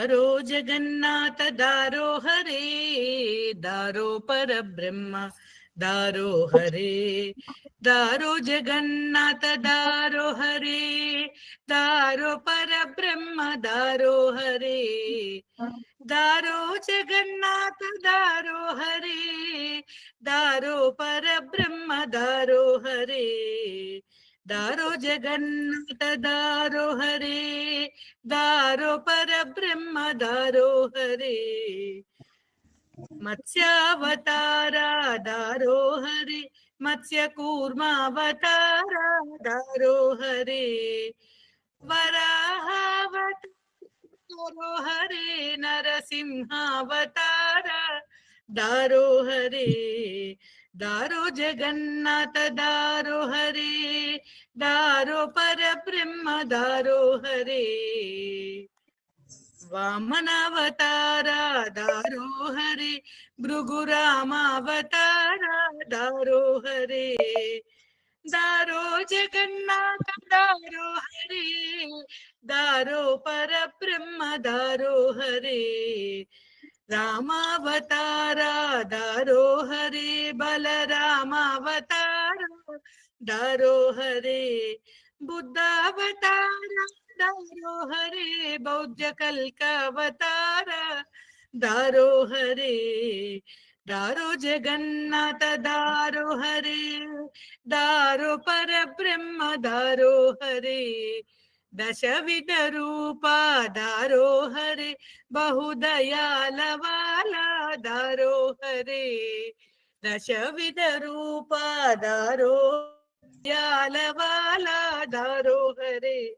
दारो जगन्नाथ दारो हरे, दारो पर ब्रह्म दारो हरे, दारो जगन्नाथ दारो हरे, दारो पर ब्रह्म दारो हरे, दारो जगन्नाथ दारो हरे, दारो पर ब्रह्म दारो हरे, दारो जगन्नाथ दारो हरे, दारो पर ब्रह्म दारो हरे, मत्स्यावतार दारो हरे, मत्स्य कूर्मावतार दारो हरे, वराहावतार दारो हरे, नरसिंहावतार दारो हरे, दारो जगन्नाथ दारो हरे, दारो पर ब्रह्म दारो हरे, वामनावतार दारो हरे, भृगुरामावतार दारो हरे, दारो जगन्नाथ दारो हरे, दारो पर ब्रह्म दारो हरे, रामावतार दारो हरे, बलरामावतार दारो हरे, बुद्धावतार दारो हरे, बौद्ध कल्कावतार दारो हरे, दारो जगन्नाथ दारो हरे, दारो पर ब्रह्म दारो हरे, दशविध रूपा दारो हरे, बहुदयाल वाला दारो हरे, दशविध रूपा दारो दयाल वाला दारो हरे,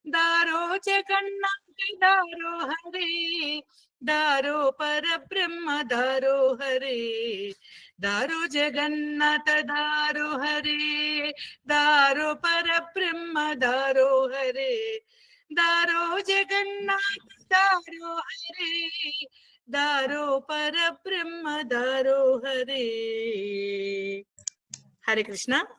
दारो जगन्नाथ दारो हरे, दारो पर ब्रह्म दारो हरे, दारो जगन्नाथ दारो हरे, दारो पर ब्रह्म दारो हरे, दारो जगन्नाथ दारो हरे, दारो पर ब्रह्म दारो हरे. हरे कृष्ण.